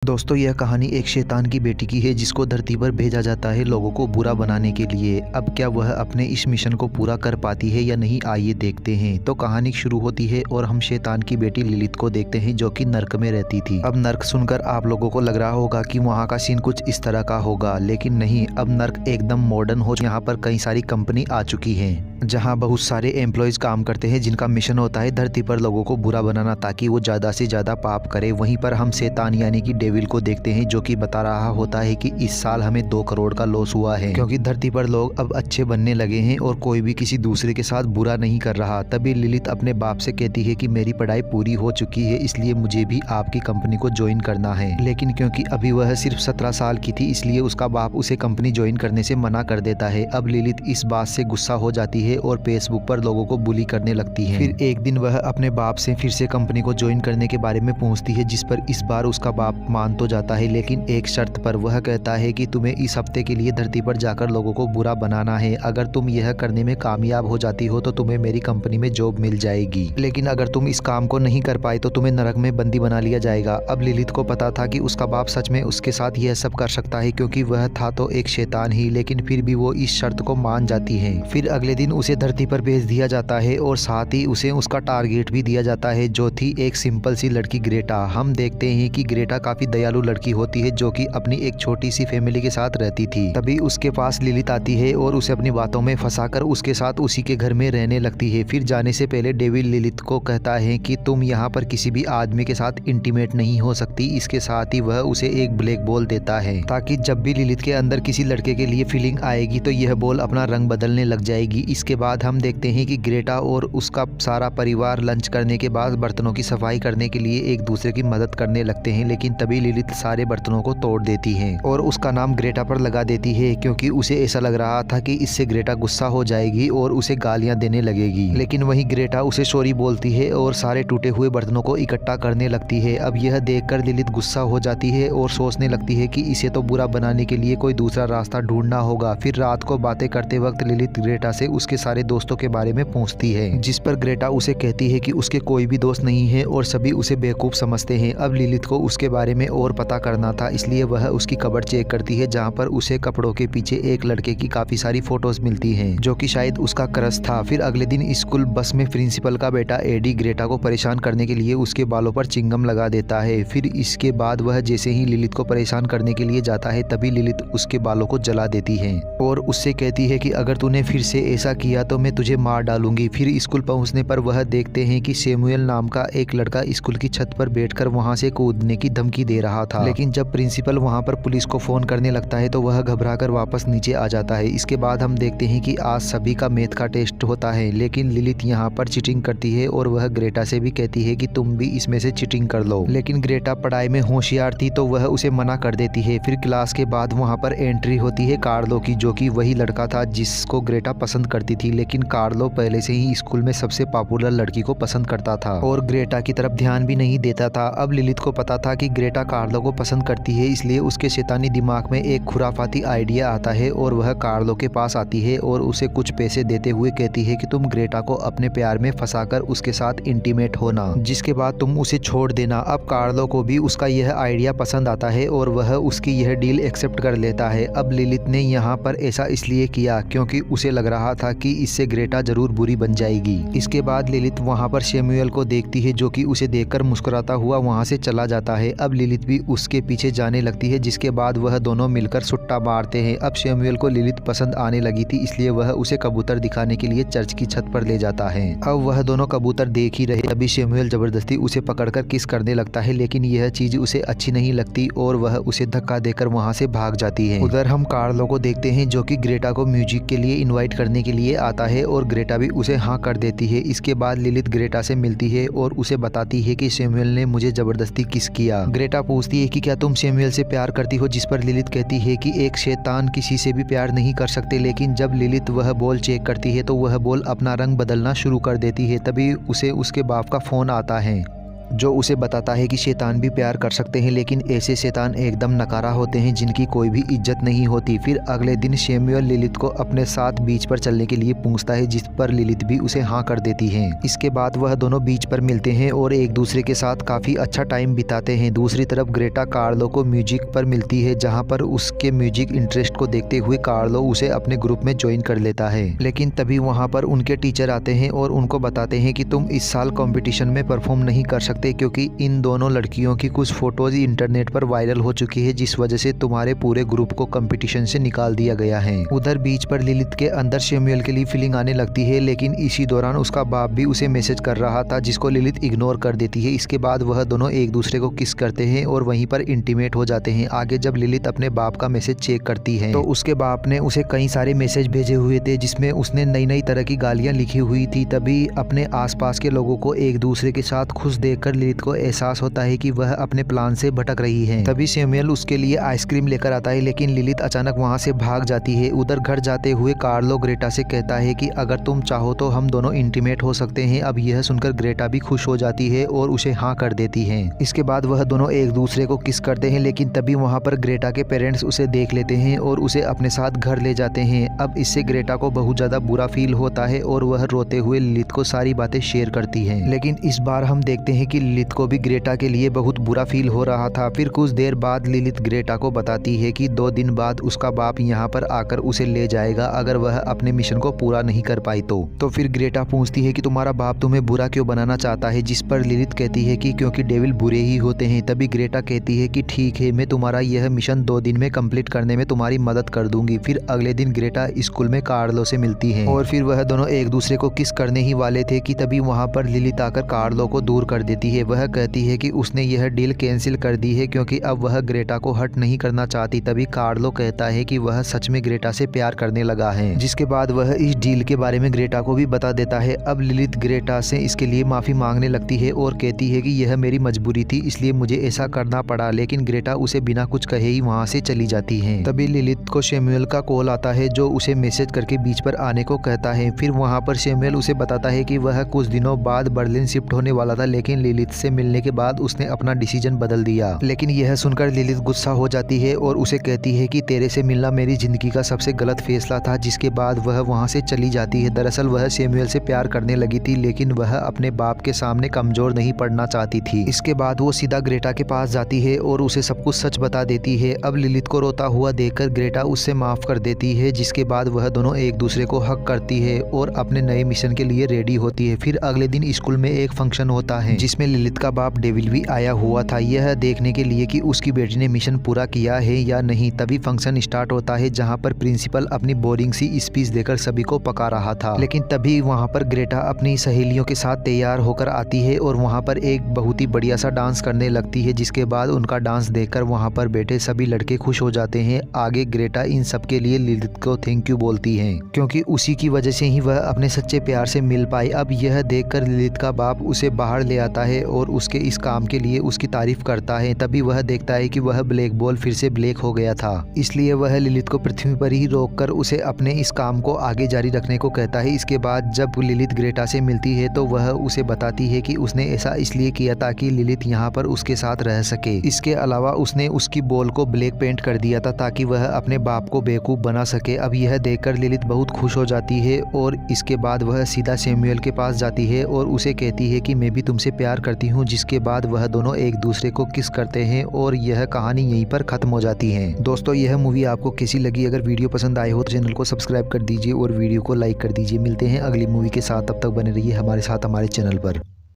दोस्तों, यह कहानी एक शैतान की बेटी की है जिसको धरती पर भेजा जाता है लोगों को बुरा बनाने के लिए। अब क्या वह अपने इस मिशन को पूरा कर पाती है या नहीं, आइए देखते हैं। तो कहानी शुरू होती है और हम शैतान की बेटी लिलित को देखते हैं जो कि नर्क में रहती थी। अब नर्क सुनकर आप लोगों को लग रहा होगा कि वहाँ का सीन कुछ इस तरह का होगा, लेकिन नहीं। अब नर्क एकदम मॉडर्न हो, यहाँ पर कई सारी कंपनी आ चुकी है जहाँ बहुत सारे एम्प्लॉयज काम करते हैं जिनका मिशन होता है धरती पर लोगों को बुरा बनाना ताकि वो ज़्यादा से ज़्यादा पाप करे। वहीं पर हम शैतान यानी कि डेविल को देखते हैं जो कि बता रहा होता है कि इस साल हमें 2 करोड़ का लॉस हुआ है क्योंकि धरती पर लोग अब अच्छे बनने लगे हैं और कोई भी किसी दूसरे के साथ बुरा नहीं कर रहा। तभी लिलित अपने बाप से कहती है कि मेरी पढ़ाई पूरी हो चुकी है, इसलिए मुझे भी आपकी कंपनी को ज्वाइन करना है। लेकिन क्योंकि अभी वह सिर्फ 17 साल की थी, इसलिए उसका बाप उसे कंपनी ज्वाइन करने से मना कर देता है। अब लिलित इस बात से गुस्सा हो जाती है और फेसबुक पर लोगों को बुली करने लगती है। फिर एक दिन वह अपने बाप से फिर से कंपनी को ज्वाइन करने के बारे में पूछती है, जिस पर इस बार उसका बाप मान तो जाता है, लेकिन एक शर्त पर। वह कहता है कि तुम्हें इस हफ्ते के लिए धरती पर जाकर लोगों को बुरा बनाना है। अगर तुम यह करने में कामयाब हो जाती हो तो तुम्हें मेरी कंपनी में जॉब मिल जाएगी, लेकिन अगर तुम इस काम को नहीं कर पाए तो तुम्हें नरक में बंदी बना लिया जाएगा। अब लिलित को पता था कि उसका बाप सच में उसके साथ यह सब कर सकता है क्योंकि वह था तो एक शैतान ही, लेकिन फिर भी वो इस शर्त को मान जाती है। फिर अगले दिन उसे धरती पर भेज दिया जाता है और साथ ही उसे उसका टारगेट भी दिया जाता है जो थी एक सिंपल सी लड़की ग्रेटा। हम देखते हैं कि ग्रेटा काफी दयालु लड़की होती है जो कि अपनी एक छोटी सी फैमिली के साथ रहती थी। तभी उसके पास लिलित आती है और उसे अपनी बातों में फंसाकर उसके साथ उसी के घर में रहने लगती है। फिर जाने से पहले डेविल लिलित को कहता है कि तुम यहाँ पर किसी भी आदमी के साथ इंटीमेट नहीं हो सकती। इसके साथ ही वह उसे एक ब्लैक बॉल देता है ताकि जब भी लिलित के अंदर किसी लड़के के लिए फीलिंग आएगी तो यह बॉल अपना रंग बदलने लग जाएगी। इसके बाद हम देखते हैं कि ग्रेटा और उसका सारा परिवार लंच करने के बाद बर्तनों की सफाई करने के लिए एक दूसरे की मदद करने लगते हैं, लेकिन तभी लिलित सारे बर्तनों को तोड़ देती है और उसका नाम ग्रेटा पर लगा देती है क्योंकि उसे ऐसा लग रहा था कि इससे ग्रेटा गुस्सा हो जाएगी और उसे गालियां देने लगेगी। लेकिन वहीं ग्रेटा उसे सॉरी बोलती है और सारे टूटे हुए बर्तनों को इकट्ठा करने लगती है। अब यह देखकर लिलित गुस्सा हो जाती है और सोचने लगती है कि इसे तो बुरा बनाने के लिए कोई दूसरा रास्ता ढूंढना होगा। फिर रात को बातें करते वक्त लिलित ग्रेटा से उसके सारे दोस्तों के बारे में पूछती है, जिस पर ग्रेटा उसे कहती है कि उसके कोई भी दोस्त नहीं है और सभी उसे बेवकूफ समझते हैं। अब लिलित को उसके बारे में और पता करना था, इसलिए वह उसकी कबर्ड चेक करती है जहां पर उसे कपड़ों के पीछे एक लड़के की काफी सारी फोटोज मिलती हैं जो कि शायद उसका क्रश था। फिर अगले दिन स्कूल बस में प्रिंसिपल का बेटा एडी ग्रेटा को परेशान करने के लिए उसके बालों पर चिंगम लगा देता है। फिर इसके बाद वह जैसे ही लिलित को परेशान करने के लिए जाता है तभी लिलित उसके बालों को जला देती है और उससे कहती है कि अगर तूने फिर से ऐसा किया तो मैं तुझे मार डालूंगी। फिर स्कूल पहुंचने पर वह देखते हैं कि सैमुअल नाम का एक लड़का स्कूल की छत पर बैठकर वहां से कूदने की धमकी दे रहा था, लेकिन जब प्रिंसिपल वहां पर पुलिस को फोन करने लगता है तो वह घबराकर वापस नीचे आ जाता है। इसके बाद हम देखते हैं कि आज सभी का मैथ का टेस्ट होता है, लेकिन लिलित यहाँ पर चीटिंग करती है और वह ग्रेटा से भी कहती है कि तुम भी इसमें से चीटिंग कर लो, लेकिन ग्रेटा पढ़ाई में होशियार थी तो वह उसे मना कर देती है। फिर क्लास के बाद वहाँ पर एंट्री होती है कार्लो की, जो कि वही लड़का था जिसको ग्रेटा पसंद करती थी, लेकिन कार्लो पहले से ही स्कूल में सबसे पॉपुलर लड़की को पसंद करता था और ग्रेटा की तरफ ध्यान भी नहीं देता था। अब लिलित को पता था कि ग्रेटा कार्लो को पसंद करती है, इसलिए उसके शैतानी दिमाग में एक खुराफाती आइडिया आता है और वह कार्लो के पास आती है और उसे कुछ पैसे देते हुए कहती है कि तुम ग्रेटा को अपने प्यार में फंसाकर उसके साथ इंटीमेट होना, जिसके बाद तुम उसे छोड़ देना। अब कार्लो को भी उसका यह आइडिया पसंद आता है और वह उसकी यह डील एक्सेप्ट कर लेता है। अब लिलित ने यहाँ पर ऐसा इसलिए किया क्योंकि उसे लग रहा था कि इससे ग्रेटा जरूर बुरी बन जाएगी। इसके बाद लिलित वहाँ पर सैमुअल को देखती है जो कि उसे देखकर मुस्कुराता हुआ वहाँ से चला जाता है। अब लिलित भी उसके पीछे जाने लगती है, जिसके बाद वह दोनों मिलकर सुट्टा मारते हैं। अब सैमुअल को लिलित पसंद आने लगी थी, इसलिए वह उसे कबूतर दिखाने के लिए चर्च की छत पर ले जाता है। अब वह दोनों कबूतर देख ही रहे तभी सैमुअल जबरदस्ती उसे पकड़कर किस करने लगता है, लेकिन यह चीज उसे अच्छी नहीं लगती और वह उसे धक्का देकर वहाँ से भाग जाती है। उधर हम कार्लो को देखते हैं जो कि ग्रेटा को म्यूजिक के लिए इनवाइट करने के लिए आता है और ग्रेटा भी उसे हाँ कर देती है। इसके बाद लिलित ग्रेटा से मिलती है और उसे बताती है कि सैमुअल ने मुझे जबरदस्ती किस किया। ग्रेटा पूछती है कि क्या तुम सैमुअल से प्यार करती हो, जिस पर लिलित कहती है कि एक शैतान किसी से भी प्यार नहीं कर सकते। लेकिन जब लिलित वह बॉल चेक करती है तो वह बॉल अपना रंग बदलना शुरू कर देती है। तभी उसे उसके बाप का फोन आता है जो उसे बताता है कि शैतान भी प्यार कर सकते हैं, लेकिन ऐसे शैतान एकदम नकारा होते हैं जिनकी कोई भी इज्जत नहीं होती। फिर अगले दिन शैमुअल लिलित को अपने साथ बीच पर चलने के लिए पूछता है, जिस पर लिलित भी उसे हाँ कर देती है। इसके बाद वह दोनों बीच पर मिलते हैं और एक दूसरे के साथ काफी अच्छा टाइम बिताते हैं। दूसरी तरफ ग्रेटा कार्लो को म्यूजिक पर मिलती है, जहाँ पर उसके म्यूजिक इंटरेस्ट को देखते हुए कार्लो उसे अपने ग्रुप में ज्वाइन कर लेता है। लेकिन तभी वहाँ पर उनके टीचर आते हैं और उनको बताते हैं कि तुम इस साल कंपटीशन में परफॉर्म नहीं कर सकते, क्योंकि इन दोनों लड़कियों की कुछ फोटोज इंटरनेट पर वायरल हो चुकी है, जिस वजह से तुम्हारे पूरे ग्रुप को कंपटीशन से निकाल दिया गया है। उधर बीच पर लिलित के अंदर शैमुअल के लिए फीलिंग आने लगती है, लेकिन इसी दौरान उसका बाप भी उसे मैसेज कर रहा था, जिसको लिलित इग्नोर कर देती है। इसके बाद वह दोनों एक दूसरे को किस करते हैं और वहीं पर इंटीमेट हो जाते हैं। आगे जब लिलित अपने बाप का मैसेज चेक करती है तो उसके बाप ने उसे कई सारे मैसेज भेजे हुए थे, जिसमें उसने नई नई तरह की गालियां लिखी हुई थी। तभी अपने आसपास के लोगों को एक दूसरे के साथ खुश देखकर लिलित को एहसास होता है कि वह अपने प्लान से भटक रही है। तभी शैमुअल उसके लिए आइसक्रीम लेकर आता है, लेकिन लिलित अचानक वहां से भाग जाती है। उधर घर जाते हुए कार्लो ग्रेटा से कहता है कि अगर तुम चाहो तो हम दोनों इंटीमेट हो सकते हैं। अब यह सुनकर ग्रेटा भी खुश हो जाती है और उसे हाँ कर देती है। इसके बाद वह दोनों एक दूसरे को किस करते हैं, लेकिन तभी वहां पर ग्रेटा के पेरेंट्स उसे देख लेते हैं और उसे अपने साथ घर ले जाते हैं। अब इससे ग्रेटा को बहुत ज्यादा बुरा फील होता है और वह रोते हुए लिलित को सारी बातें शेयर करती है। लेकिन इस बार हम देखते हैं कि लिलित को भी ग्रेटा के लिए बहुत बुरा फील हो रहा था। फिर कुछ देर बाद लिलित ग्रेटा को बताती है कि 2 दिन बाद उसका बाप यहाँ पर आकर उसे ले जाएगा अगर वह अपने मिशन को पूरा नहीं कर पाई तो फिर ग्रेटा पूछती है कि तुम्हारा बाप तुम्हें बुरा क्यों बनाना चाहता है, जिस पर लिलित कहती है कि क्योंकि डेविल बुरे ही होते हैं। तभी ग्रेटा कहती है कि ठीक है, मैं तुम्हारा यह मिशन 2 दिन में कंप्लीट करने में तुम्हारी मदद कर दूंगी। फिर अगले दिन ग्रेटा स्कूल में कार्लो से मिलती है और फिर वह दोनों एक दूसरे को किस करने ही वाले थे कि तभी वहां पर लिलित आकर कार्लो को दूर कर देती है। वह कहती है कि उसने यह डील कैंसिल कर दी है क्योंकि अब वह ग्रेटा को हर्ट नहीं करना चाहती। तभी कार्लो कहता है कि वह सच में ग्रेटा से प्यार करने लगा है, जिसके बाद वह इस डील के बारे में ग्रेटा को भी बता देता है। अब लिलित ग्रेटा से इसके लिए माफी मांगने लगती है और कहती है कि यह मेरी मजबूरी थी, इसलिए मुझे ऐसा करना पड़ा। लेकिन ग्रेटा उसे बिना कुछ कहे ही वहां से चली जाती है। तभी लिलित को शैमुअल का कॉल आता है, जो उसे मैसेज करके बीच पर आने को कहता है। फिर वहां पर शैमुअल उसे बताता है कि वह कुछ दिनों बाद बर्लिन शिफ्ट होने वाला था, लेकिन लिलित से मिलने के बाद उसने अपना डिसीजन बदल दिया। लेकिन यह सुनकर लिलित गुस्सा हो जाती है और उसे कहती है कि तेरे से मिलना मेरी जिंदगी का सबसे गलत फैसला था, जिसके बाद वह वहां से चली जाती है। दरअसल वह शैमुअल से प्यार करने लगी थी, लेकिन वह अपने बाप के सामने कमजोर नहीं पड़ना चाहती थी। इसके बाद वो सीधा ग्रेटा के पास जाती है और उसे सब कुछ सच बता देती है। अब लिलित को रोता हुआ देखकर ग्रेटा उससे माफ कर देती है, जिसके बाद वह दोनों एक दूसरे को हक करती है और अपने नए मिशन के लिए रेडी होती है। फिर अगले दिन स्कूल में एक फंक्शन होता है, जिसमें लिलित का बाप डेविल भी आया हुआ था, यह देखने के लिए कि उसकी बेटी ने मिशन पूरा किया है या नहीं। तभी फंक्शन स्टार्ट होता है, जहाँ पर प्रिंसिपल अपनी बोरिंग सी स्पीच देकर सभी को पका रहा था। लेकिन तभी वहाँ पर ग्रेटा अपनी सहेलियों के साथ तैयार होकर आती है और वहाँ पर एक बहुत ही बढ़िया सा डांस करने लगती है, जिसके बाद उनका डांस देखकर वहाँ पर बैठे सभी लड़के खुश हो जाते हैं। आगे ग्रेटा इन सब के लिए लिलित को थैंक यू बोलती है, क्योंकि उसी की वजह से ही वह अपने सच्चे प्यार से मिल पाई। अब यह देखकर लिलित का बाप उसे बाहर ले आता है और उसके इस काम के लिए उसकी तारीफ करता है। तभी वह देखता है कि वह ब्लैक बॉल फिर से ब्लैक हो गया था, इसलिए वह लिलित को पृथ्वी पर ही रोककर उसे अपने इस काम को आगे जारी रखने को कहता है। इसके बाद जब लिलित ग्रेटा से मिलती है तो वह उसे बताती है कि उसने ऐसा इसलिए किया ताकि लिलित यहाँ पर उसके साथ रह सके। इसके अलावा उसने उसकी बॉल को ब्लैक पेंट कर दिया था ताकि वह अपने बाप को बेवकूफ बना सके। अब यह देखकर लिलित बहुत खुश हो जाती है और इसके बाद वह सीधा शैमुअल के पास जाती है और उसे कहती है कि मैं भी तुमसे प्यार करती हूँ, जिसके बाद वह दोनों एक दूसरे को किस करते हैं और यह कहानी यहीं पर खत्म हो जाती है। दोस्तों, यह मूवी आपको कैसी लगी? अगर वीडियो पसंद आए हो तो चैनल को सब्सक्राइब कर दीजिए और वीडियो को लाइक कर दीजिए। मिलते हैं अगली मूवी के साथ, तब तक बने रहिए हमारे साथ हमारे चैनल पर।